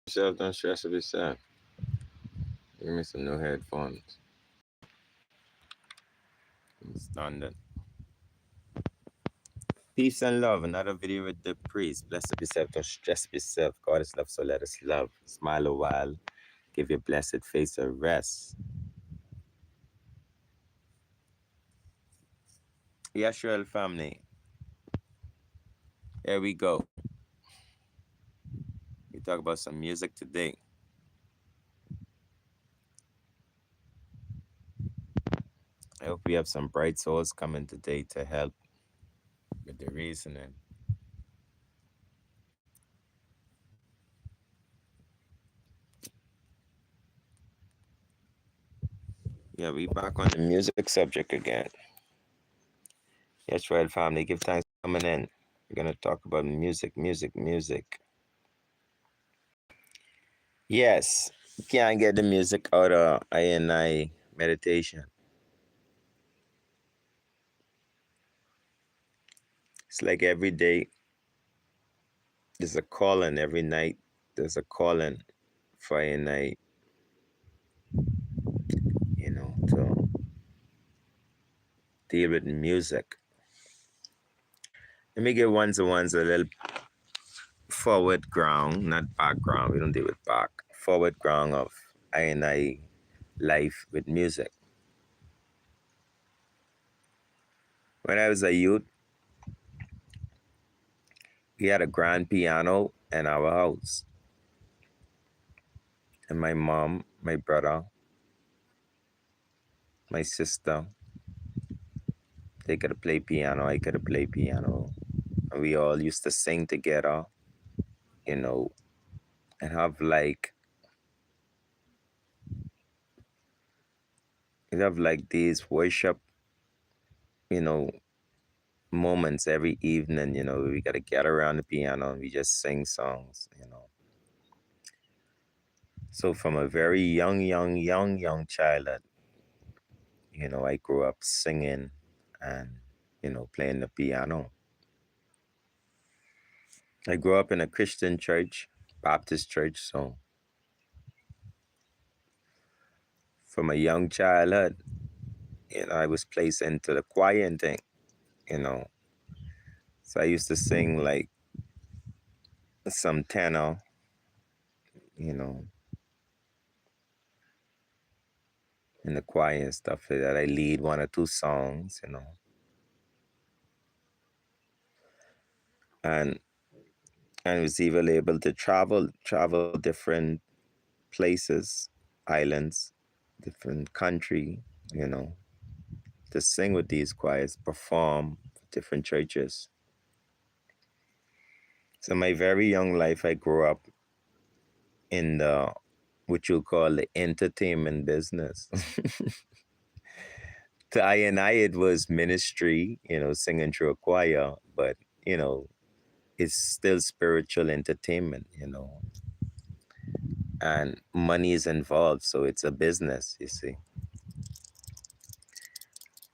Yourself, don't stress with yourself. Give me some new headphones. It's done then. Peace and love. Another video with the priest. Bless up yourself, don't stress yourself. God is love, so let us love. Smile a while. Give your blessed face a rest. Yashrael family. Here we go. We talk about some music today. I hope we have some bright souls coming today to help with the reasoning. Yeah, we back on the music subject again. Yes, Royal family, give thanks for coming in. We're gonna talk about music, music, music. Yes, can't get the music out of I meditation. It's like every day there's a calling, every night there's a calling for I, to deal with music. Let me give ones and ones a little forward ground, not background. We don't deal with back. Forward ground of I life with music. When I was a youth, we had a grand piano in our house. And my mom, my brother, my sister, they could play piano, I could play piano. And we all used to sing together, and have these worship, you know, moments every evening, we gotta get around the piano and we just sing songs. So from a very young childhood, I grew up singing and, playing the piano. I grew up in a Christian church, Baptist church, so from a young childhood, I was placed into the choir and thing, you know. So I used to sing like some tenor, you know, in the choir and stuff like that. I lead one or two songs. And I was even able to travel different places, islands, different country, you know, to sing with these choirs, perform different churches. So my very young life, I grew up in the what you call the entertainment business. To I, it was ministry, singing through a choir, but you know, it's still spiritual entertainment, and money is involved, so it's a business, you see.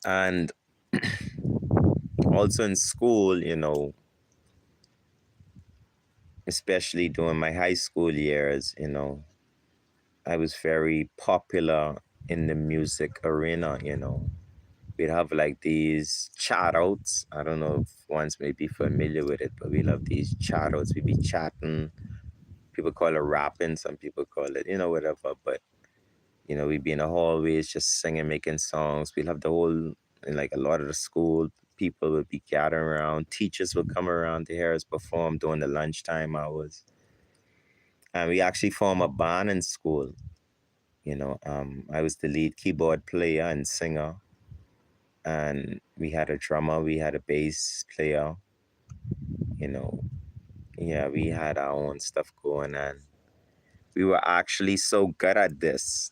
And also in school, especially during my high school years, I was very popular in the music arena. We'd have like these chat outs. I don't know if ones may be familiar with it, but we love these chat outs. We'd be chatting. People call it rapping, some people call it, whatever. But, we'd be in the hallways just singing, making songs. We'd have the whole, like a lot of the school people would be gathering around. Teachers would come around to hear us perform during the lunchtime hours. And we actually formed a band in school. I was the lead keyboard player and singer. And we had a drummer, we had a bass player, you know. Yeah, we had our own stuff going on. We were actually so good at this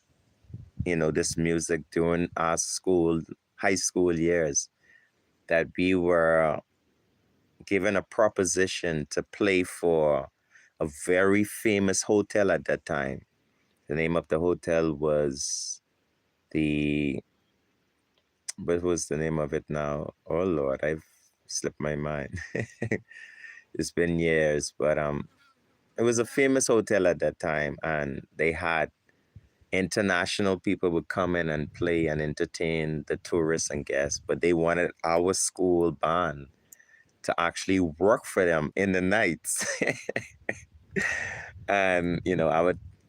music during our high school years, that we were given a proposition to play for a very famous hotel at that time. The name of the hotel was what was the name of it now? Oh Lord, I've slipped my mind. It's been years, but it was a famous hotel at that time, and they had international people would come in and play and entertain the tourists and guests, but they wanted our school band to actually work for them in the nights. And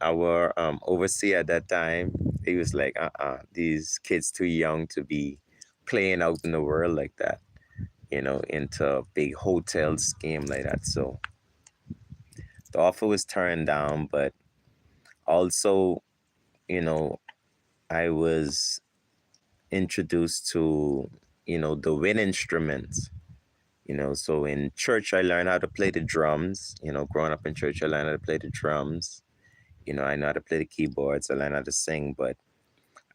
our overseer at that time, he was like, these kids too young to be playing out in the world like that, into a big hotel scheme like that. So the offer was turned down, but also, you know, I was introduced to, the wind instruments. So in church, I learned how to play the drums. Growing up in church, I learned how to play the drums. I know how to play the keyboards. I learned how to sing, but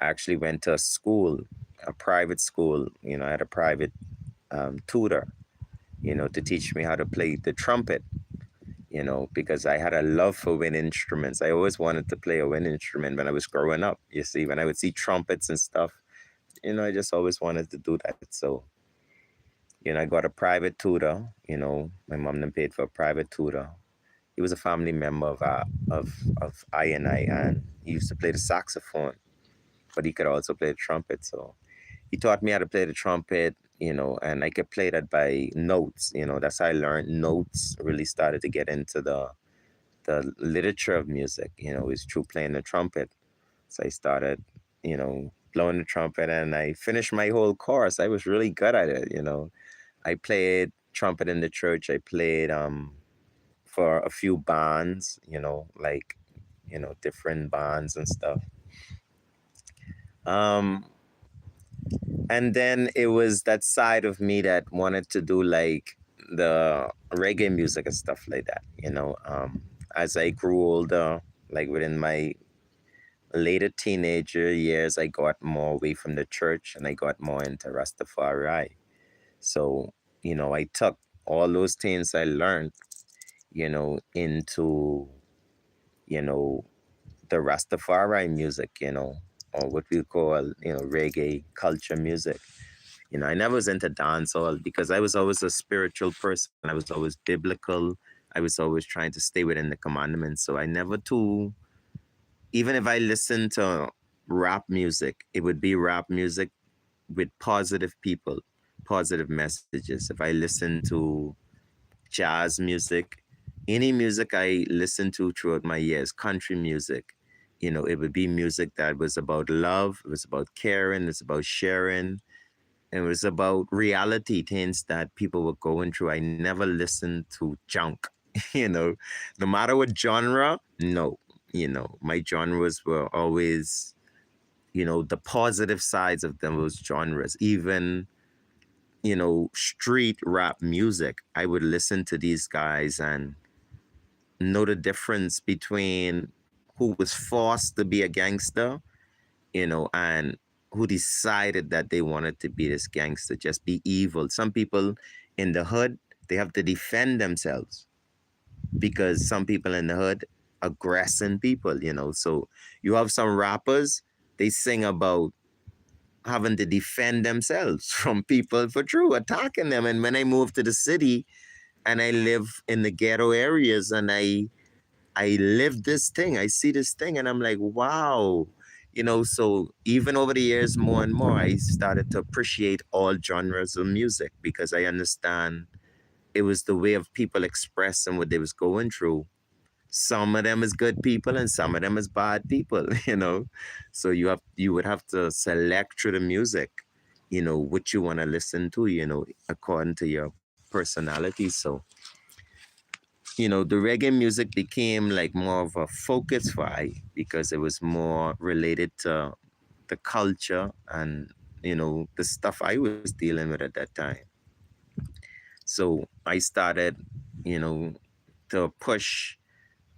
I actually went to a school, a private school. I had a private tutor, to teach me how to play the trumpet, because I had a love for wind instruments. I always wanted to play a wind instrument when I was growing up. You see, when I would see trumpets and stuff, I just always wanted to do that. So, I got a private tutor. My mom then paid for a private tutor. He was a family member of I and he used to play the saxophone, but he could also play the trumpet. So he taught me how to play the trumpet, and I could play that by notes. That's how I learned notes. Really started to get into the literature of music. Is through playing the trumpet. So I started, blowing the trumpet, and I finished my whole course. I was really good at it. I played trumpet in the church. I played for a few bands, like different bands and stuff. Um, and then it was that side of me that wanted to do like the reggae music and stuff like that. As I grew older, like within my later teenager years, I got more away from the church and I got more into Rastafari. So, I took all those things I learned, into, you know, the Rastafari music, or what we call, reggae culture music. I never was into dancehall because I was always a spiritual person. I was always biblical. I was always trying to stay within the commandments. So I never too, even if I listened to rap music, it would be rap music with positive people, positive messages. If I listen to jazz music, any music I listened to throughout my years, country music, it would be music that was about love, it was about caring, it's about sharing, it was about reality, things that people were going through. I never listened to junk, you know, no matter what genre, no, my genres were always, the positive sides of those genres. Even, street rap music, I would listen to these guys and know the difference between who was forced to be a gangster, and who decided that they wanted to be this gangster, just be evil. Some people in the hood, they have to defend themselves because some people in the hood aggressing people, So you have some rappers, they sing about having to defend themselves from people for true attacking them. And when I moved to the city and I live in the ghetto areas and I live this thing, I see this thing, and I'm like, wow. So even over the years, more and more, I started to appreciate all genres of music because I understand it was the way of people expressing what they was going through. Some of them is good people and some of them is bad people, So you would have to select through the music, what you want to listen to, according to your personality. So the reggae music became like more of a focus for I because it was more related to the culture and the stuff I was dealing with at that time. So I started, you know, to push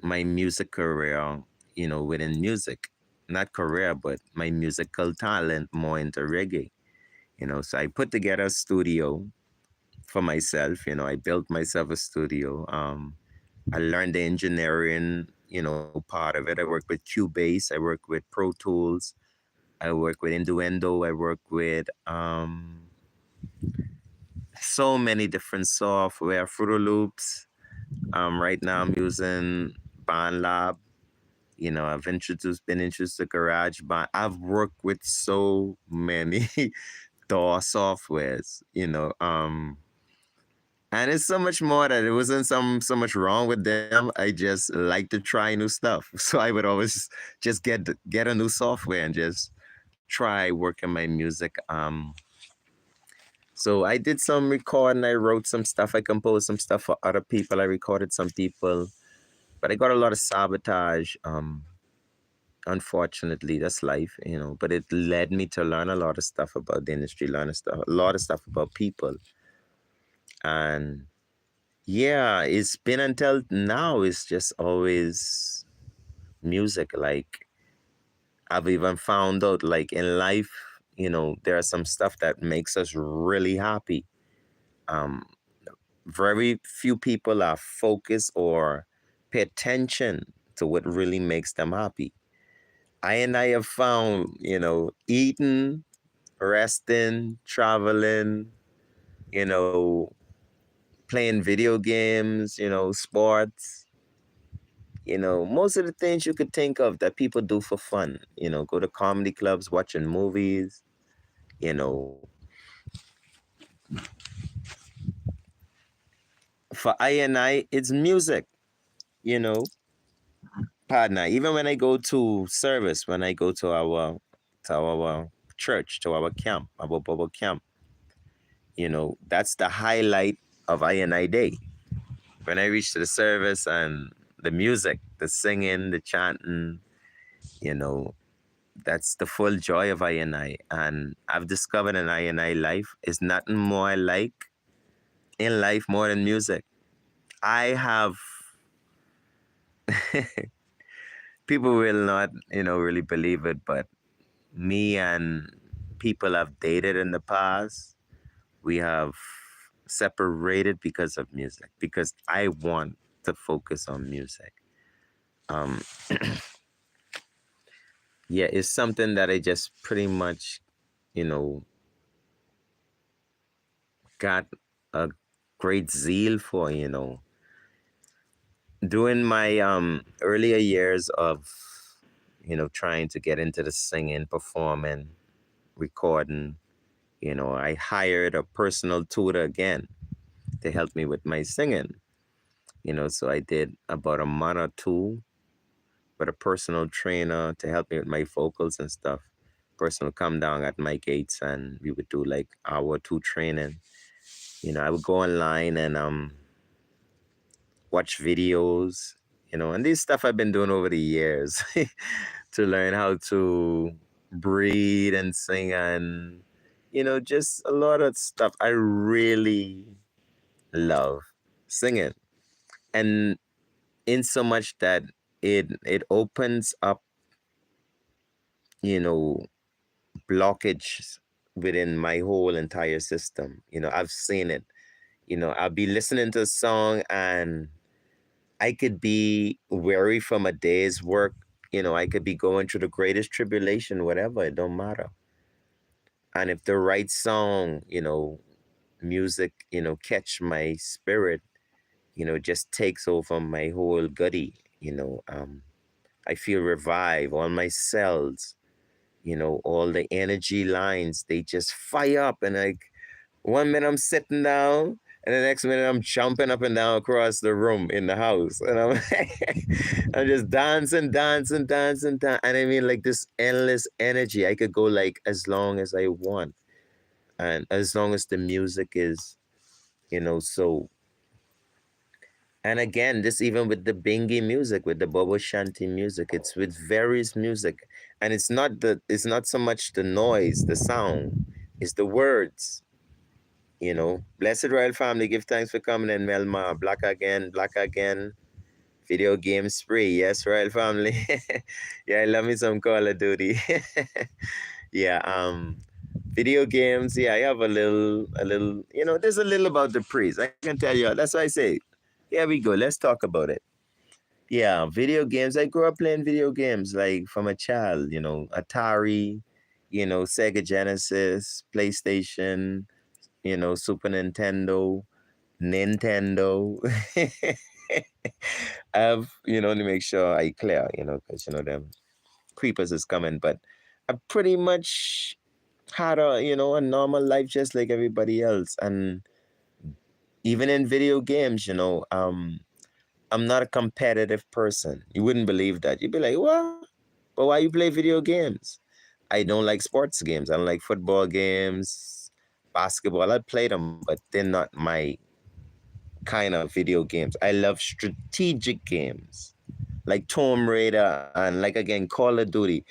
my music career, within music, not career, but my musical talent more into reggae. So I put together a studio for myself. I built myself a studio. I learned the engineering, part of it. I work with Cubase. I work with Pro Tools. I work with Innuendo. I work with so many different software, Fruit Loops. Right now I'm using BandLab. Been introduced to GarageBand. I've worked with so many DAW softwares, and it's so much more that it wasn't so much wrong with them. I just like to try new stuff. So I would always just get a new software and just try working my music. So I did some recording. I wrote some stuff. I composed some stuff for other people. I recorded some people, but I got a lot of sabotage. Unfortunately, that's life, But it led me to learn a lot of stuff about the industry, a lot of stuff about people, and yeah, it's been until now. It's just always music. Like I've even found out, like in life, there are some stuff that makes us really happy. Um, Very few people are focused or pay attention to what really makes them happy. I have found, eating, resting, traveling, you know, playing video games, sports, most of the things you could think of that people do for fun, go to comedy clubs, watching movies, you know. For I, it's music, you know, partner. Even when I go to service, when I go to our church, to our camp, our Bible camp, that's the highlight of I day. When I reach to the service and the music, the singing, the chanting, you know, that's the full joy of I. And I've discovered in I life is nothing more I like in life more than music. I have people will not, really believe it, but me and people I've dated in the past, we have separated because of music, because I want to focus on music. Um, yeah, it's something that I just pretty much, you know, got a great zeal for, During my earlier years of, trying to get into the singing, performing, recording, I hired a personal tutor again to help me with my singing. So I did about a month or two with a personal trainer to help me with my vocals and stuff. Person would come down at my gates and we would do like hour or two training. I would go online and watch videos, and this stuff I've been doing over the years to learn how to breathe and sing and, just a lot of stuff. I really love singing. And in so much that it opens up, you know, blockages within my whole entire system. I've seen it. I'll be listening to a song and I could be weary from a day's work. I could be going through the greatest tribulation, whatever, it don't matter. And if the right song, music, catch my spirit, just takes over my whole goody, I feel revived, all my cells, all the energy lines, they just fire up. And like 1 minute I'm sitting down, and the next minute I'm jumping up and down across the room in the house. And I'm just dancing, dancing, dancing, and I mean like this endless energy. I could go like as long as I want. And as long as the music is, so and again, this even with the bingy music, with the Bobo Shanti music, it's with various music. And it's not so much the noise, the sound, it's the words. Blessed Royal Family, give thanks for coming in, Melma. Black again, black again. Video game spree. Yes, Royal Family. Yeah, I love me some Call of Duty. Yeah, video games, yeah, I have a little, there's a little about the priest. I can tell you, that's why I say, here we go, let's talk about it. Yeah, video games. I grew up playing video games like from a child, Atari, Sega Genesis, PlayStation, Super Nintendo, Nintendo. I have, to make sure I clear, because, them creepers is coming. But I pretty much had a normal life just like everybody else. And even in video games, I'm not a competitive person. You wouldn't believe that. You'd be like, what? But why you play video games? I don't like sports games. I don't like football games, basketball. I play them, but they're not my kind of video games. I love strategic games like Tomb Raider and like again Call of Duty.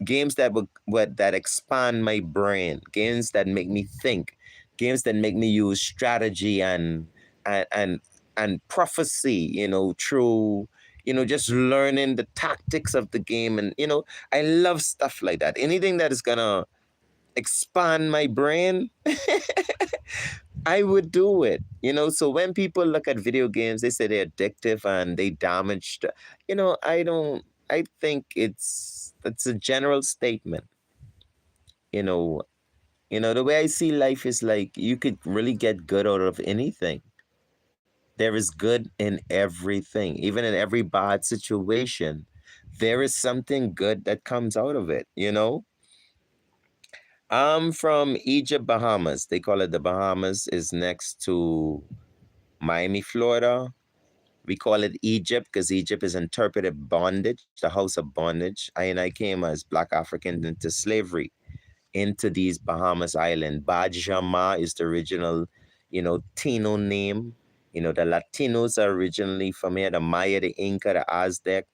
Games that expand my brain, games that make me think, games that make me use strategy and and and prophecy, through just learning the tactics of the game. And I love stuff like that. Anything that is gonna expand my brain, I would do it. So when people look at video games, they say they're addictive and they damage. I don't. I think that's a general statement. You know. The way I see life is like you could really get good out of anything. There is good in everything, even in every bad situation. There is something good that comes out of it. I'm from Egypt, Bahamas. They call it the Bahamas. Is next to Miami, Florida. We call it Egypt because Egypt is interpreted bondage, the house of bondage. I came as Black African into slavery into these Bahamas island. Bajama is the original, Tino name. The Latinos are originally from here, the Maya, the Inca, the Aztec.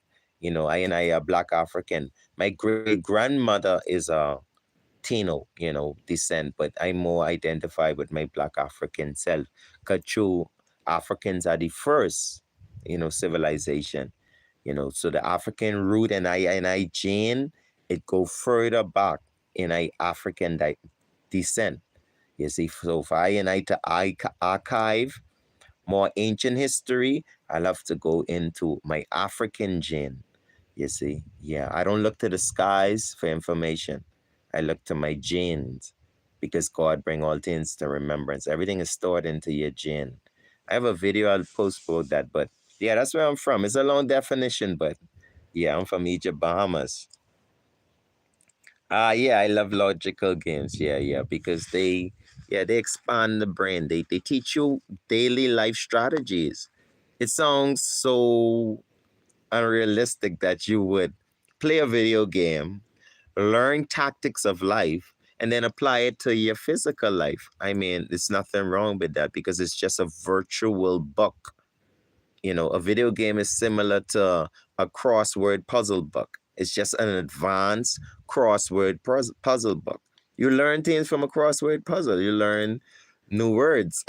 I are Black African. My great grandmother is a Tino, descent, but I more identify with my Black African self. Because true, Africans are the first, civilization. So the African root and I gene, it go further back in I African descent. You see, so for I to archive more ancient history, I love to go into my African gene. You see, yeah, I don't look to the skies for information. I look to my genes because God bring all things to remembrance. Everything is stored into your gene. I have a video I'll post about that, but yeah, that's where I'm from. It's a long definition, but yeah, I'm from Egypt, Bahamas. Yeah, I love logical games. Yeah, yeah, because they expand the brain. They teach you daily life strategies. It sounds so unrealistic that you would play a video game, learn tactics of life, and then apply it to your physical life. I mean, there's nothing wrong with that because it's just a virtual book. A video game is similar to a crossword puzzle book. It's just an advanced crossword puzzle book. You learn things from a crossword puzzle. You learn new words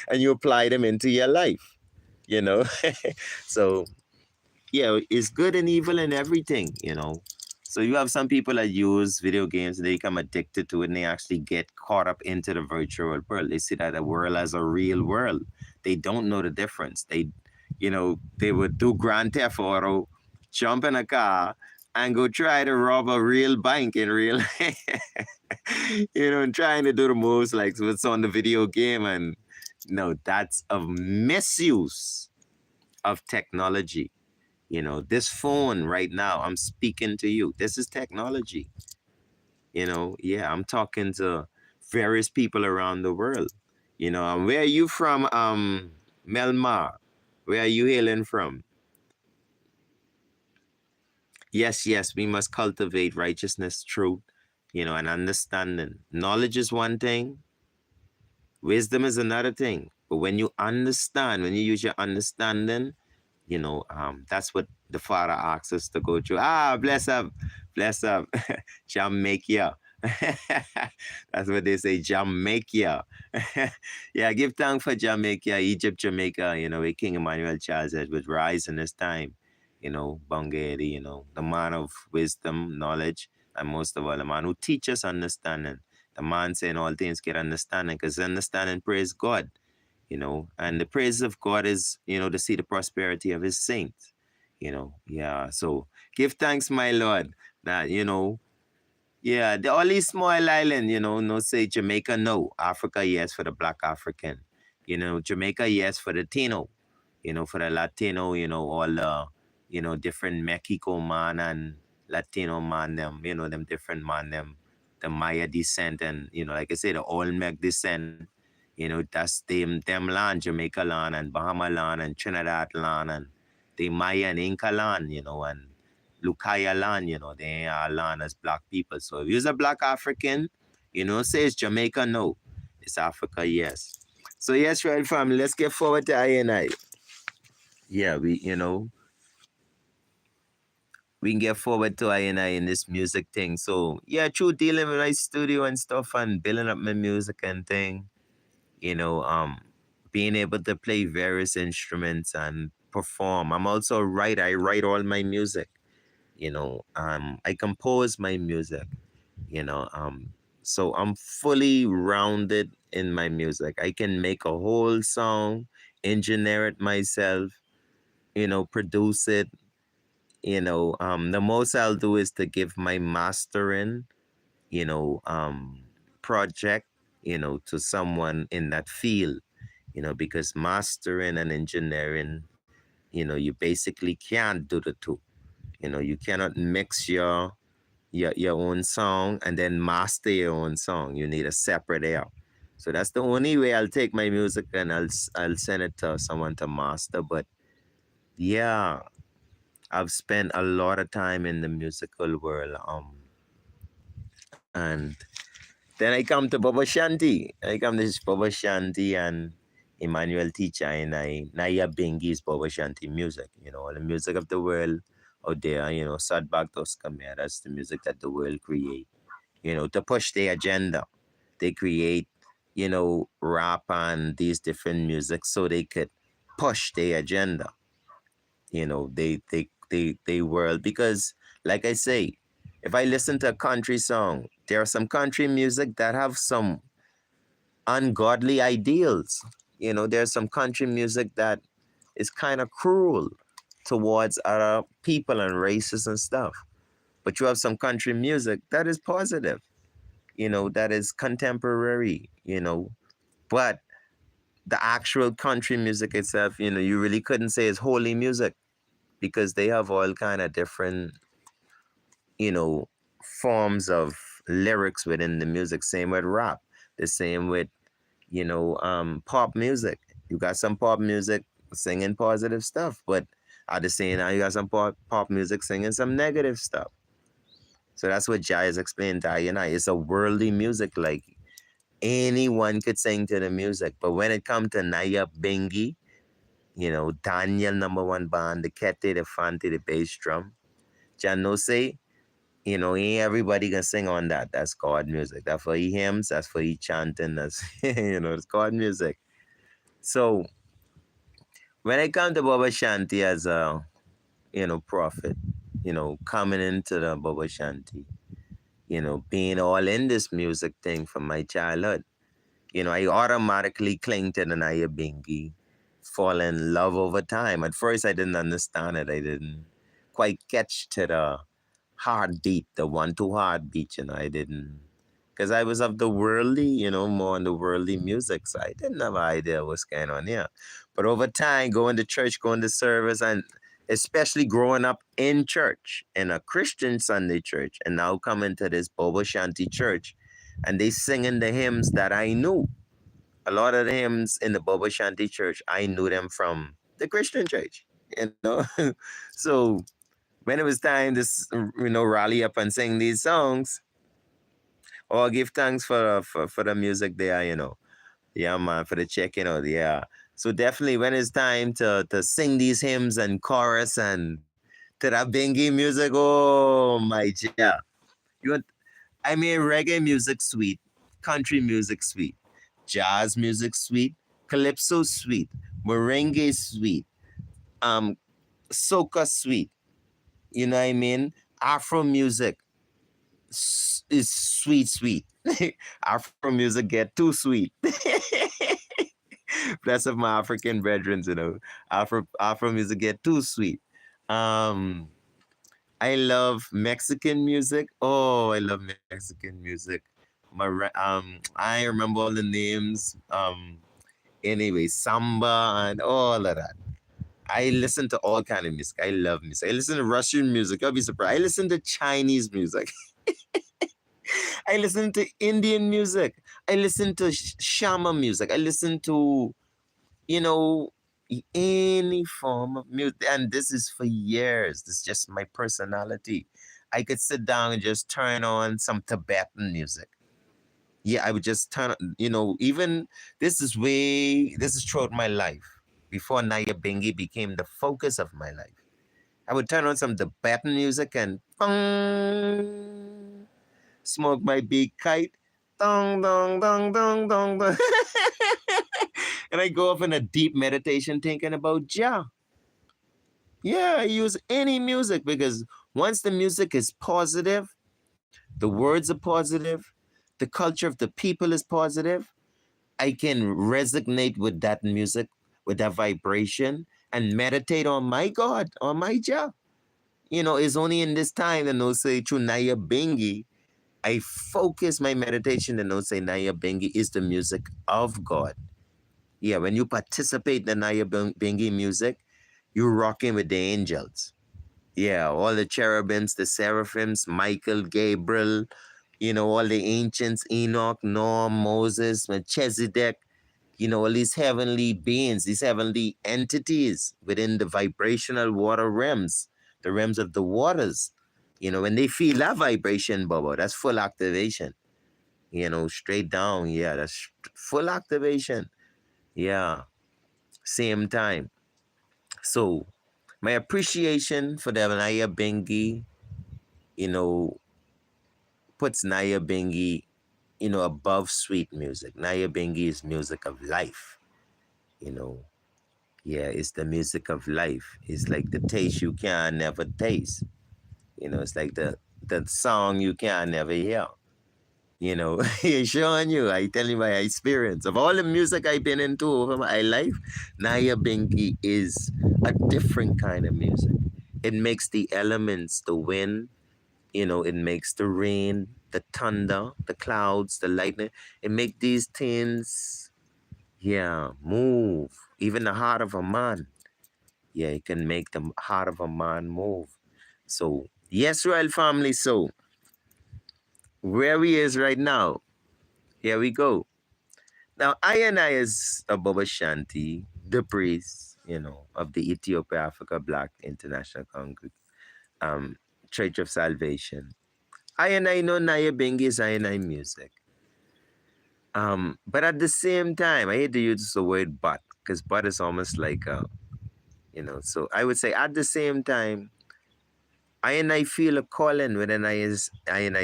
and you apply them into your life, you know? So, yeah, it's good and evil in everything. So you have some people that use video games and they become addicted to it and they actually get caught up into the virtual world. They see that the world as a real world. They don't know the difference. They would do Grand Theft Auto, jump in a car, and go try to rob a real bank in real, and trying to do the moves like what's on the video game. And no, that's a misuse of technology. This phone right now, I'm speaking to you. This is technology. Yeah, I'm talking to various people around the world. And where are you from, Melmar? Where are you hailing from? Yes, yes, we must cultivate righteousness, truth, and understanding. Knowledge is one thing, wisdom is another thing. But when you understand, when you use your understanding, that's what the Father asks us to go through. Bless up, bless up, Jamaica. That's what they say, Jamaica. Yeah, give thanks for Jamaica, Egypt, Jamaica, where King Emmanuel Charles Edward rise in his time. Bungeri, the man of wisdom, knowledge, and most of all, the man who teaches understanding. The man saying all things get understanding, because understanding praise God. And the praise of God is, to see the prosperity of his saints, yeah. So give thanks, my Lord, that, yeah, the only small island, no say Jamaica, no. Africa, yes, for the Black African. Jamaica, yes, for the Tino. For the Latino, all the, different Mexico man and Latino man, them, them different man, them, the Maya descent and, like I said, the Olmec descent, that's them land, Jamaica land and Bahama land and Trinidad land and the Maya and Inca land, and Lucaya land, they are land as black people. So if you're a black African, say it's Jamaica, no. It's Africa, yes. So yes, right, family, let's get forward to I and I. Yeah, we can get forward to I and I in this music thing. So yeah, through dealing with my studio and stuff and building up my music and thing, you know, um, being able to play various instruments and perform. I'm also a writer. I write all my music. I compose my music. You know, um, so I'm fully rounded in my music. I can make a whole song, engineer it myself, produce it. The most I'll do is to give my mastering, you know, um, project, to someone in that field, because mastering and engineering, you basically can't do the two. You cannot mix your own song and then master your own song. You need a separate air. So that's the only way I'll take my music and I'll send it to someone to master. But yeah, I've spent a lot of time in the musical world. And then I come to Baba Shanti. I come to this Baba Shanti and Emmanuel teacher and Naya Bengi's Baba Shanti music. All the music of the world out there. Sadbak Toskamea. That's the music that the world create. To push their agenda. They create, rap and these different music so they could push their agenda. They world because like I say, if I listen to a country song, there are some country music that have some ungodly ideals. There's some country music that is kind of cruel towards other people and races and stuff. But you have some country music that is positive, that is contemporary, but the actual country music itself, you really couldn't say is holy music because they have all kind of different, you know, forms of lyrics within the music. Same with rap. The same with, pop music. You got some pop music singing positive stuff, but at the same time, you got some pop music singing some negative stuff. So that's what Jai is explaining to I. It's a worldly music. Like anyone could sing to the music. But when it comes to Naya Bengi, Daniel number one band, the kete, the fante, the bass drum, Janose, ain't everybody can sing on that. That's God music. That's for hymns, that's for chanting, that's it's God music. So when I come to Baba Shanti as a, prophet, coming into the Baba Shanti, being all in this music thing from my childhood, I automatically cling to the Naya Bingi, fall in love over time. At first, I didn't understand it. I didn't quite catch to the heartbeat, the 1-2 heartbeat. I didn't, because I was of the worldly, more on the worldly music side. I didn't have an idea what's going on here. But over time, going to church, going to service, and especially growing up in church, in a Christian Sunday church, and now coming to this Bobo Shanti church, and they singing the hymns that I knew. A lot of the hymns in the Bobo Shanti church, I knew them from the Christian church. So when it was time to, rally up and sing these songs or give thanks for the music there, Yeah, man, for the checking out, yeah. So definitely when it's time to sing these hymns and chorus and to that Bengi music, oh my yeah. You want, I mean reggae music sweet, country music sweet, jazz music sweet, calypso sweet, merengue sweet, um, soca sweet. You know what I mean? Afro music is sweet, sweet. Afro music get too sweet. Bless of my African brethren, Afro music get too sweet. Um, I love Mexican music. Oh, I love Mexican music. I remember all the names. Anyway, samba and all of that. I listen to all kind of music. I love music. I listen to Russian music. You'll be surprised. I listen to Chinese music. I listen to Indian music. I listen to Shama music. I listen to, you know, any form of music. And this is for years. This is just my personality. I could sit down and just turn on some Tibetan music. Yeah, I would just turn, even this is throughout my life. Before Naya Bengi became the focus of my life. I would turn on some Tibetan music and smoke my big kite. Dong, dong, dong, dong, dong, dong. And I go off in a deep meditation thinking about Jah. Yeah, I use any music because once the music is positive, the words are positive, the culture of the people is positive, I can resonate with that music, with that vibration, and meditate on my God, on my Jah. It's only in this time that no say through Naya Bengi, I focus my meditation and no say Naya Bengi is the music of God. Yeah, when you participate in the Naya Bengi music, you're rocking with the angels. Yeah, all the cherubims, the seraphims, Michael, Gabriel, all the ancients, Enoch, Noah, Moses, Melchizedek, all these heavenly beings, these heavenly entities within the vibrational water realms, the realms of the waters. When they feel that vibration, Bobo, that's full activation. Straight down. Yeah, that's full activation. Yeah, same time. So, my appreciation for the Naya Bengi, you know, puts Naya Bengi, above sweet music. Naya Bengi is music of life, you know. Yeah, it's the music of life. It's like the taste you can never taste. It's like the song you can never hear. He's showing you. I tell you my experience. Of all the music I've been into over my life, Naya Bingi is a different kind of music. It makes the elements, the wind, it makes the rain, the thunder, the clouds, the lightning. It make these things, yeah, move. Even the heart of a man. Yeah, it can make the heart of a man move. So, yes, royal family. So, where we is right now, here we go. Now, I is a Baba Shanti, the priest, of the Ethiopia Africa Black International um, Church of Salvation. I know Naya Bengi is I music. But at the same time, I hate to use the word but, because but is almost like so I would say at the same time, I feel a calling within I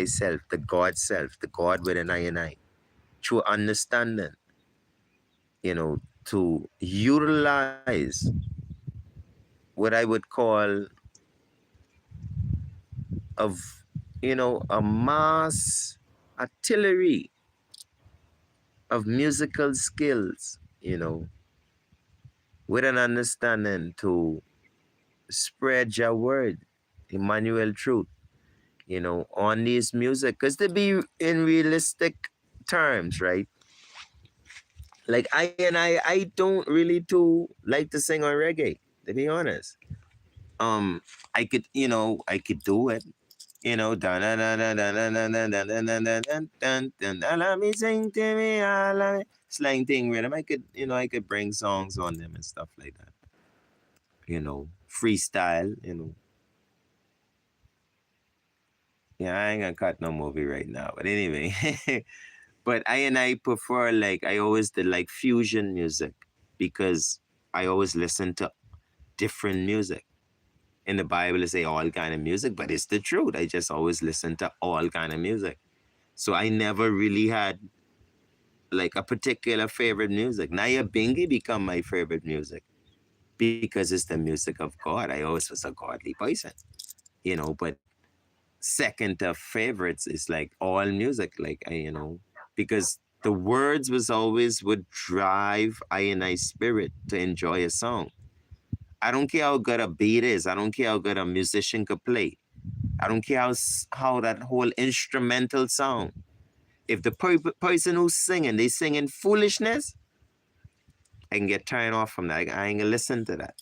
self, the God self, the God within I, through understanding, to utilize what I would call of, a mass artillery of musical skills, with an understanding to spread your word, Emmanuel truth, on this music. Because to be in realistic terms, right? Like I don't really too like to sing on reggae, to be honest. I could, I could do it. Dun dun dun dun dun dun dun dun dun dun dun dun dun dun. Let me sing to me, I love it. Slang thing rhythm. I could bring songs on them and stuff like that. Freestyle. Yeah, I ain't gonna cut no movie right now. But anyway, but I prefer I always did like fusion music because I always listen to different music. In the Bible, they say all kind of music, but it's the truth. I just always listen to all kind of music. So I never really had like a particular favorite music. Naya Bingi become my favorite music because it's the music of God. I always was a godly person, but second to favorites is like all music, because the words was always would drive I spirit to enjoy a song. I don't care how good a beat is. I don't care how good a musician could play. I don't care how that whole instrumental sound. If the person who's singing, they singing foolishness, I can get turned off from that. I ain't gonna listen to that.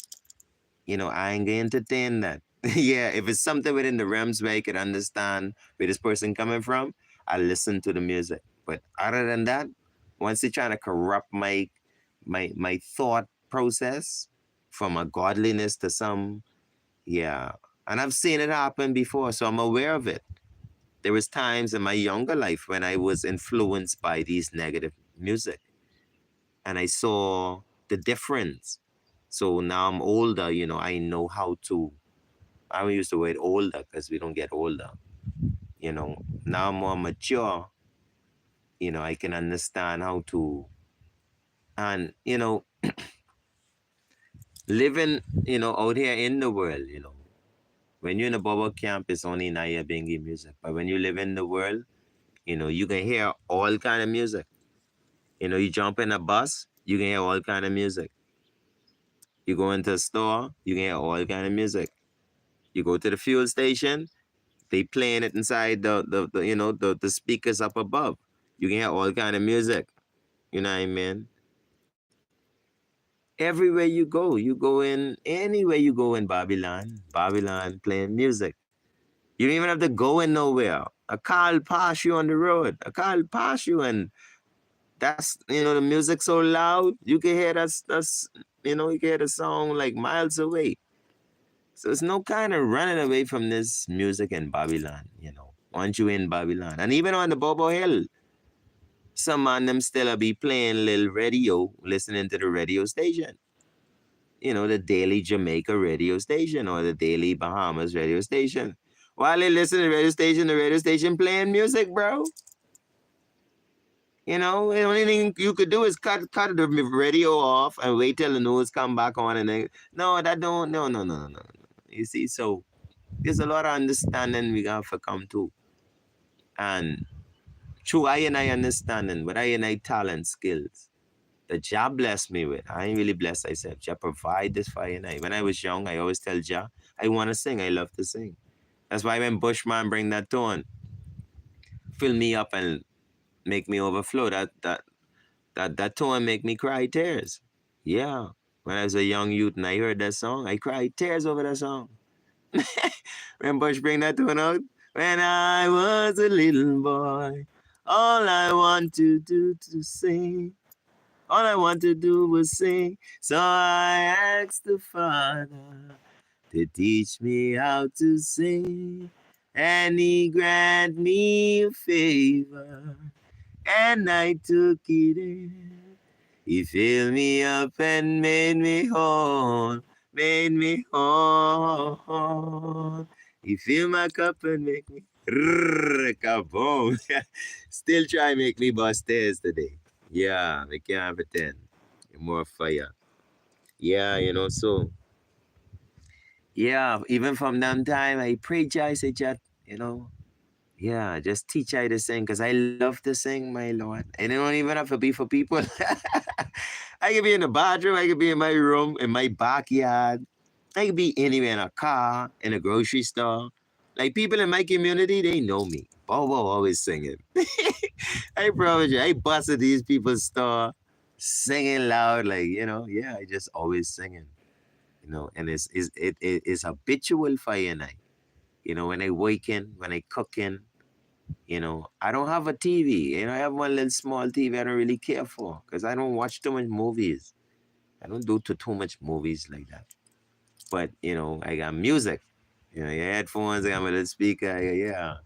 I ain't gonna entertain that. Yeah, if it's something within the realms where I could understand where this person coming from, I listen to the music. But other than that, once they're trying to corrupt my thought process from a godliness to some, yeah. And I've seen it happen before, so I'm aware of it. There was times in my younger life when I was influenced by these negative music and I saw the difference. So now I'm older, I know how to, I don't use the word older because we don't get older, now I'm more mature, I can understand how to, and, living, out here in the world, when you're in a bubble camp, it's only Naya Bengi music. But when you live in the world, you can hear all kind of music. You jump in a bus, you can hear all kind of music. You go into a store, you can hear all kind of music. You go to the fuel station, they playing it inside the speakers up above. You can hear all kind of music. You know what I mean? Everywhere you go in anywhere you go in Babylon playing music. You don't even have to go in nowhere. A car will pass you on the road. A car will pass you, and that's the music so loud you can hear that's you can hear the song like miles away. So it's no kind of running away from this music in Babylon. Once you in Babylon. And even on the Bobo Hill, some man them still be playing little radio, listening to the radio station. The Daily Jamaica radio station or the Daily Bahamas radio station. While they listen to the radio station playing music, bro. The only thing you could do is cut the radio off and wait till the news come back on and then no, that don't no. You see, so there's a lot of understanding we got to come to. And through I understanding, with I talent skills, the job blessed me with. I ain't really blessed myself. Jah provide this for I. When I was young, I always tell Jah, I want to sing. I love to sing. That's why when Bushman bring that tone, fill me up and make me overflow. That tone make me cry tears. Yeah. When I was a young youth and I heard that song, I cried tears over that song. When Bush bring that tune out, when I was a little boy, all I want to do to sing, all I want to do was sing. So I asked the Father to teach me how to sing, and He grant me a favor, and I took it in. He filled me up and made me whole, made me whole. He filled my cup and make me kaboom. Still try make me bust stairs today. Yeah, I can't pretend. More fire. Yeah, so yeah, even from that time I pray I say chat, yeah, just teach I to sing because I love to sing, my Lord. And it don't even have to be for people. I could be in the bathroom, I could be in my room, in my backyard. I could be anywhere in a car, in a grocery store. Like people in my community, they know me. Bobo always singing. I promise you, I busted these people's store singing loud, like, yeah, I just always singing. And it's habitual for you and I. When I waking, when I cooking, I don't have a TV. I have one little small TV I don't really care for because I don't watch too much movies. I don't do too much movies like that. But, I got music. Your headphones, I got my little speaker. Yeah.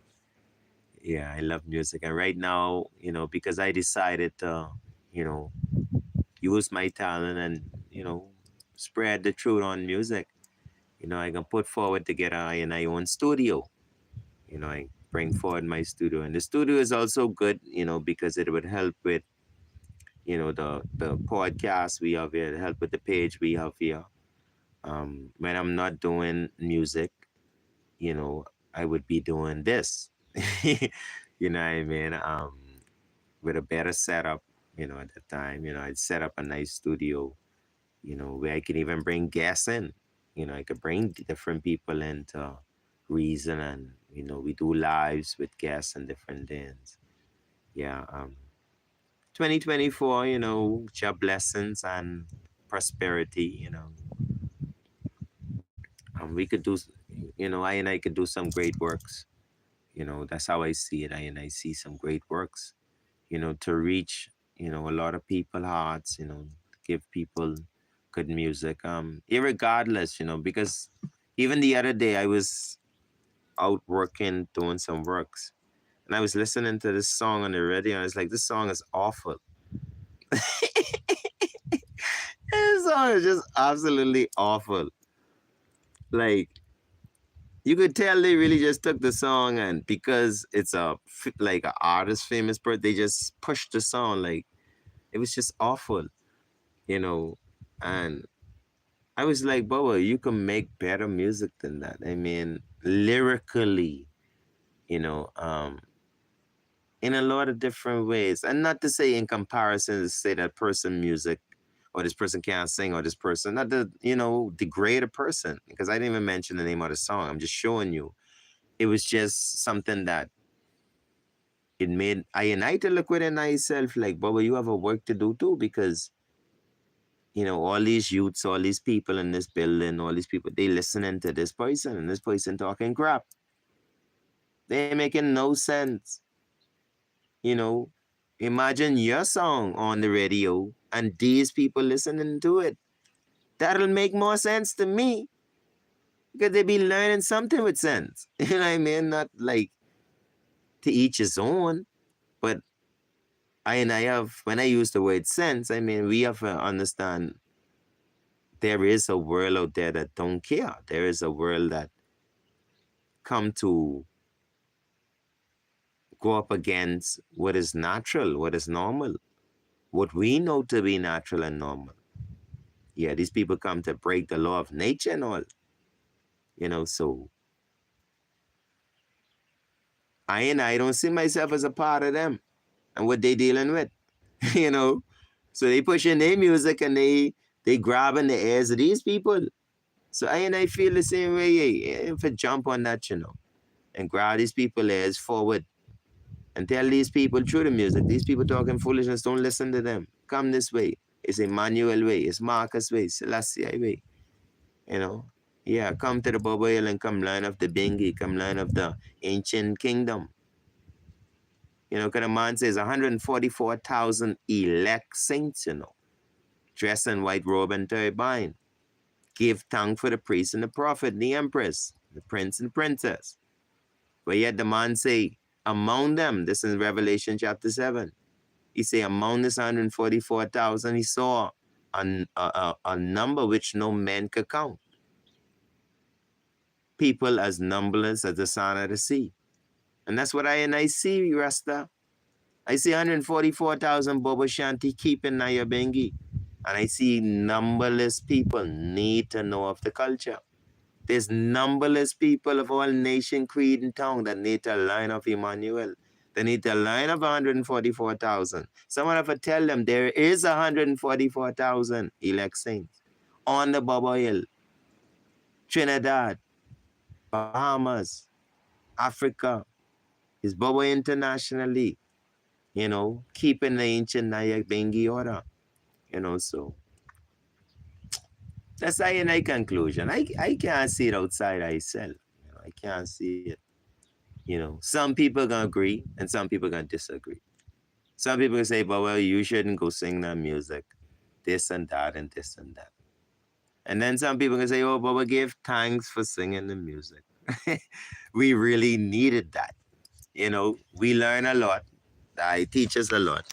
Yeah, I love music. And right now, because I decided to, you know, use my talent and, spread the truth on music, I can put forward to get I own studio. I bring forward my studio. And the studio is also good, because it would help with, the podcast we have here, help with the page we have here. When I'm not doing music, you know, I would be doing this. You know what I mean? With a better setup, at the time, I'd set up a nice studio, where I can even bring guests in. I could bring different people in to reason and, we do lives with guests and different things. Yeah. 2024, job blessings and prosperity, We could do, I and I could do some great works. That's how I see it. I and I see some great works, to reach, a lot of people hearts, give people good music. Irregardless, because even the other day I was out working, doing some works, and I was listening to this song on the radio, and I was like, this song is awful. This song is just absolutely awful. Like, you could tell they really just took the song, and because it's like an artist famous person, they just pushed the song. Like, it was just awful, you know. And I was like, Bubba, you can make better music than that. I mean, lyrically, you know, um, in a lot of different ways. And not to say in comparison to say that person music or this person can't sing or this person, not to, degrade a person, because I didn't even mention the name of the song. I'm just showing you. It was just something that it made I and I to look within myself like, Bubba, you have a work to do too, because all these youths, all these people in this building, all these people, they listening to this person and this person talking crap. They making no sense. You know, Imagine your song on the radio and these people listening to it. That'll make more sense to me because they be learning something with sense. You know what I mean? Not like to each his own, but when I use the word sense, I mean, we have to understand there is a world out there that don't care. There is a world that come to go up against what is natural, what is normal, what we know to be natural and normal. Yeah, these people come to break the law of nature and all, so I don't see myself as a part of them and what they dealing with, you know. So they pushing their music and they grabbing the ears of these people. So I feel the same way. If I jump on that, and grab these people ears forward and tell these people through the music, these people talking foolishness, don't listen to them. Come this way. It's Emmanuel way. It's Marcus way. Selassie way. You know. Yeah, come to the Bobo Hill and come learn of the Bingi. Come learn of the ancient kingdom. Because the man says 144,000 elect saints, dressed in white robe and turbine. Give tongue for the priest and the prophet and the empress, the prince and princess. But yet the man say, among them, this is Revelation chapter 7, he say, among this 144,000, he saw a number which no man could count. People as numberless as the sand of the sea. And that's what I see, Rasta. I see 144,000 Bobo Shanti keeping Nayabengi. And I see numberless people need to know of the culture. There's numberless people of all nation, creed, and tongue that need to learn of Emmanuel. They need to learn of 144,000. Someone have to tell them there is 144,000 elect saints on the Bobo Hill, Trinidad, Bahamas, Africa. Is Bobo internationally, keeping the ancient Nayak Bengi order, so that's I conclusion. I can't see it outside myself. I can't see it. Some people gonna agree and some people gonna disagree. Some people say, but well, you shouldn't go sing that music, this and that and this and that. And then some people can say, oh, but we give thanks for singing the music. We really needed that. We learn a lot. I teach us a lot.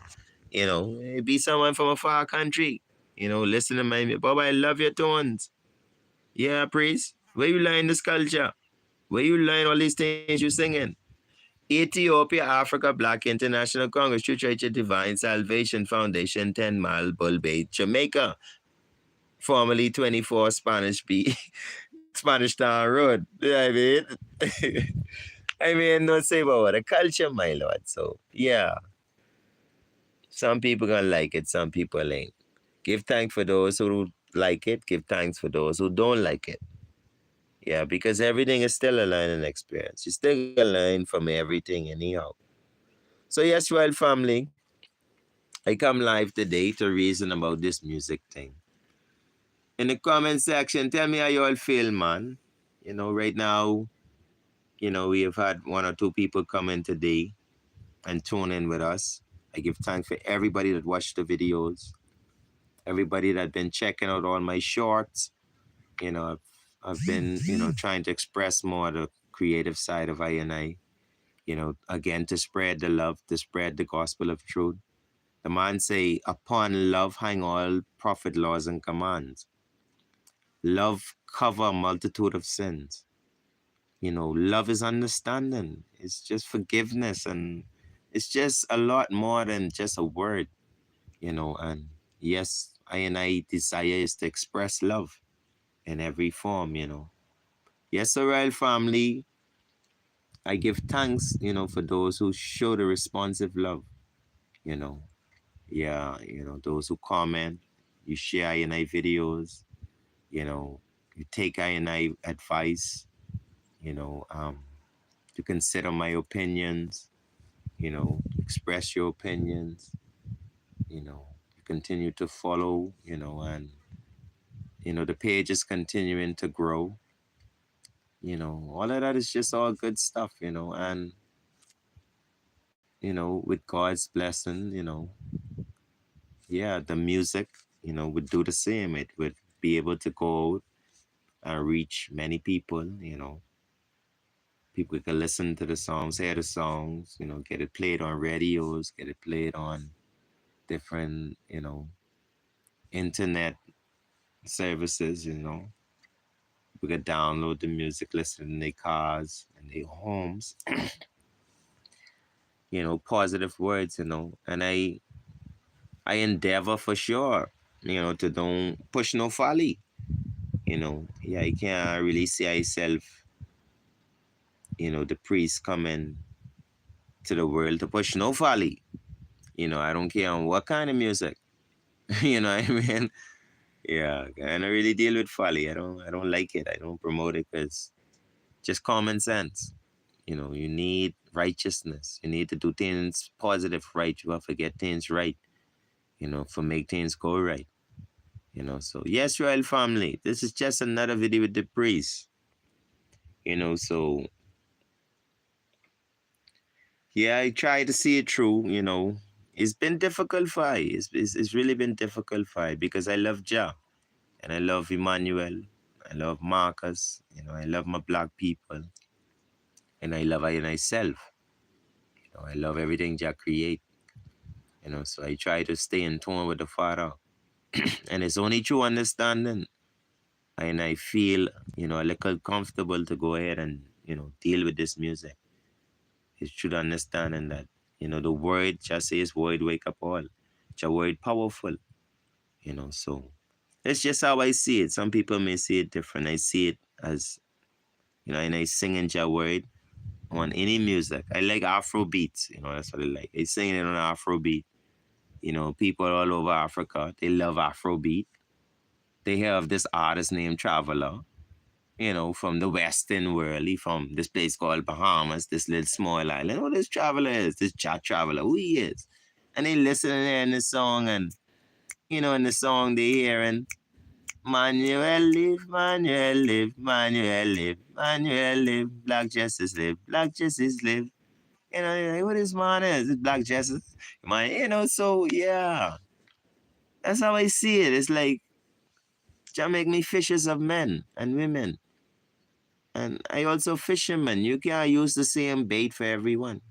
Be someone from a far country. Listen to my, Bob, I love your tones. Yeah, priest. Where you learn this culture? Where you learn all these things you singing? Ethiopia, Africa, Black International Congress, True Church of Divine Salvation Foundation, 10 Mile, Bull Bay, Jamaica. Formerly 24 Spanish Spanish Town Road. You know what I mean? I mean, don't say about the culture, my lord. So, yeah. Some people gonna like it, some people ain't. Give thanks for those who like it. Give thanks for those who don't like it. Yeah, because everything is still a learning experience. You still gonna learn from everything anyhow. So yes, well, family, I come live today to reason about this music thing. In the comment section, tell me how you all feel, man. Right now, we have had one or two people come in today and tune in with us. I give thanks for everybody that watched the videos, everybody that been checking out all my shorts. I've been, trying to express more the creative side of I, again, to spread the love, to spread the gospel of truth. The man say, upon love hang all prophet laws and commands. Love cover a multitude of sins. Love is understanding. It's just forgiveness, and it's just a lot more than just a word, and yes, I desire is to express love in every form. Yes, so royal family, I give thanks, for those who show the responsive love, you know. Yeah, those who comment, you share I videos, you know, you take I advice, you know, um, to consider my opinions, express your opinions, you continue to follow, and, the page is continuing to grow, all of that is just all good stuff, and, with God's blessing, yeah, the music, would do the same. It would be able to go out and reach many people, People can listen to the songs, hear the songs, get it played on radios, get it played on different, internet services, We could download the music, listen in their cars and their homes, positive words, and I endeavor for sure, to don't push no folly, Yeah, you can't really see yourself, the priest coming to the world to push no folly. I don't care on what kind of music. You know what I mean? Yeah, I don't really deal with folly. I don't like it. I don't promote it because just common sense. You need righteousness. You need to do things positive, right. You have to get things right, for make things go right. So yes, royal family. This is just another video with the priest. So yeah, I try to see it through, It's been difficult for I. It's really been difficult for I because I love Jah and I love Emmanuel. I love Marcus. I love my black people. And I love I and myself. I love everything Jah create. So I try to stay in tune with the Father. And it's only through understanding. And I feel, a little comfortable to go ahead and, deal with this music. It's through understanding that, the word just says word wake up all. Your word powerful, so it's just how I see it. Some people may see it different. I see it as, and I sing in your word on any music. I like Afro beats, that's what I like. I sing it on Afro beat. People all over Africa, they love Afro beat. They have this artist named Traveler, from the Western world. He from this place called Bahamas, this little small island. Oh, this Traveler is, this Jah Traveler, who he is. And they listen there in the song, and, in the song they hearing, Manuel live, Manuel live, Manuel live, Manuel live, Black Justice live, Black Justice live. What is man is? It's Black Justice. Man, so yeah. That's how I see it. It's like Jah make me fishers of men and women. And I also fisherman. You can't use the same bait for everyone.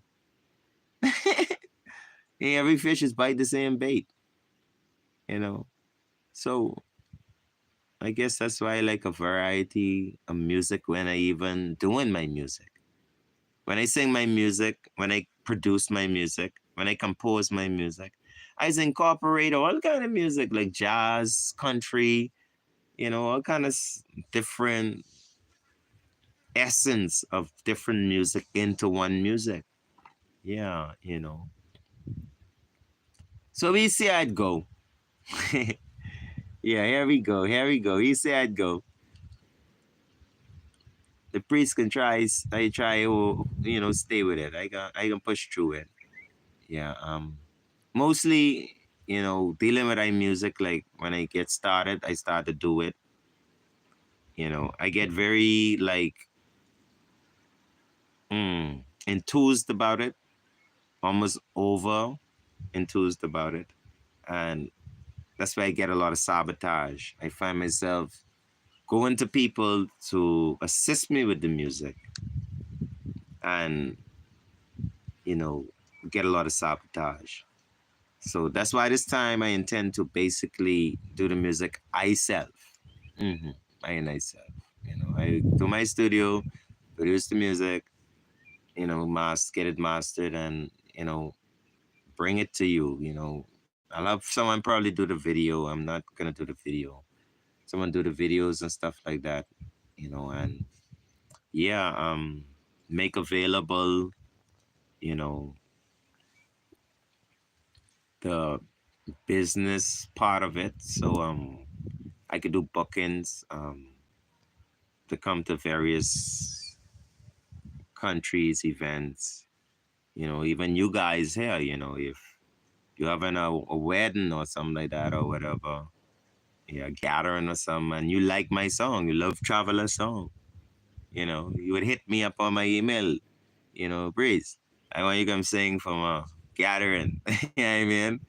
Every fish is bite the same bait. So I guess that's why I like a variety of music when I even doing my music. When I sing my music, when I produce my music, when I compose my music, I just incorporate all kind of music like jazz, country, all kind of different essence of different music into one music. Yeah, So we see I'd go. Yeah, here we go. Here we go. You say I'd go. The priest can try. I try. Stay with it. I can push through it. Yeah. Mostly, dealing with music. Like when I get started, I start to do it. I get very like enthused about it, almost over enthused about it. And that's why I get a lot of sabotage. I find myself going to people to assist me with the music and, you know, get a lot of sabotage. So that's why this time I intend to basically do the music myself. Mm-hmm. I myself. I do my studio, produce the music, get it mastered and, bring it to you, I'll have someone probably do the video. I'm not gonna do the video. Someone do the videos and stuff like that, and yeah, make available, you know, the business part of it. So I could do bookings to come to various countries, events, even you guys here, if you're having a wedding or something like that or whatever, yeah, gathering or something, and you like my song, you love Traveler song, you would hit me up on my email, Breeze. I want you to come sing from a gathering. You know what I mean?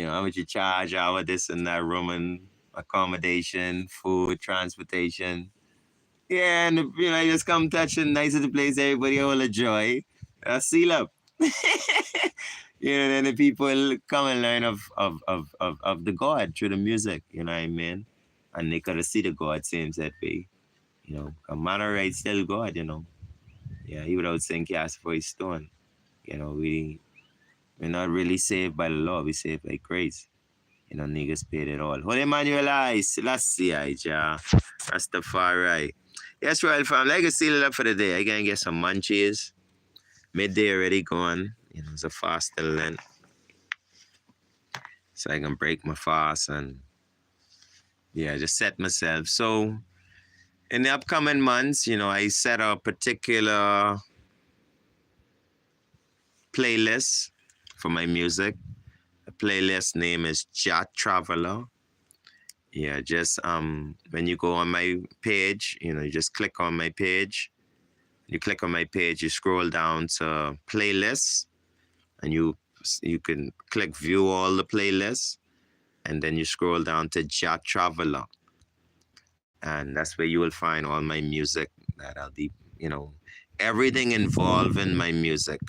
How much you charge, hour, this and that, room and accommodation, food, transportation. Yeah, and you just come touching nice of the place, everybody all a joy. Seal up. Then the people come and learn of the God through the music, you know what I mean? And they could see the God seems that way. A man right still God, Yeah, he without saying cast for his stone. We're not really saved by the law, we saved by grace. Niggas paid it all. Holy Emmanuel I, Selassie I, Jah, Rastafari. Yes, Royal fam, like to seal it up for the day. I gonna get some munchies. Midday already gone. It's a fast till then. So I can break my fast and yeah, just set myself. So in the upcoming months, I set a particular playlist for my music. The playlist name is Jah Traveler. Yeah, just when you go on my page, you just click on my page. You click on my page, you scroll down to playlists, and you can click view all the playlists, and then you scroll down to Jah Traveler, and that's where you will find all my music that I'll be, everything involving my music.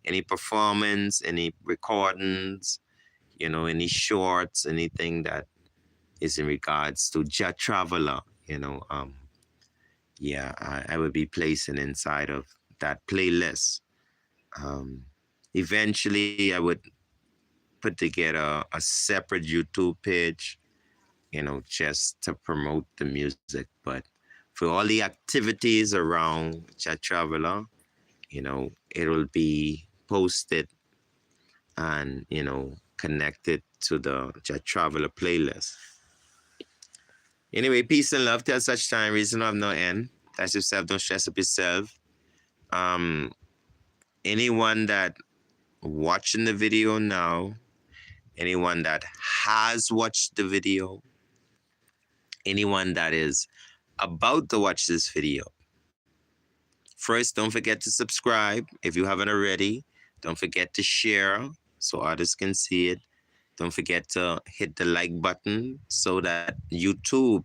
Any performance, any recordings, any shorts, anything that is in regards to Jah Traveler, yeah, I would be placing inside of that playlist. Um, Eventually, I would put together a separate YouTube page, just to promote the music. But for all the activities around Jah Traveler, it will be posted and, connected to the Jah Traveler playlist. Anyway, peace and love till such time, reason have no end. Touch yourself, don't stress up yourself. Anyone that watching the video now, anyone that has watched the video, anyone that is about to watch this video, first, don't forget to subscribe if you haven't already. Don't forget to share so others can see it. Don't forget to hit the like button so that YouTube,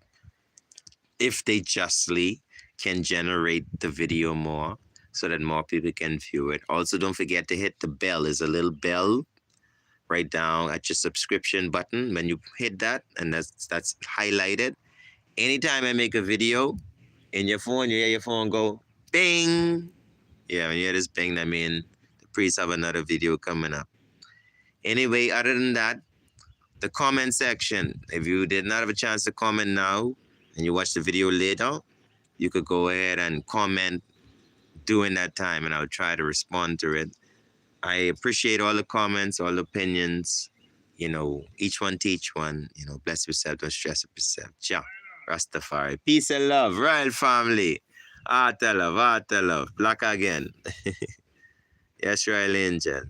if they justly, can generate the video more so that more people can view it. Also, don't forget to hit the bell. There's a little bell right down at your subscription button. When you hit that, and that's highlighted, anytime I make a video in your phone, you hear your phone go bing. Yeah, when you hear this bing, that means the priest have another video coming up. Anyway, other than that, the comment section. If you did not have a chance to comment now and you watch the video later, you could go ahead and comment during that time and I'll try to respond to it. I appreciate all the comments, all the opinions, each one teach one, bless yourself, don't stress yourself. Jah, Rastafari. Peace and love, royal family. Heart love, black again. Yes, Royal Angel.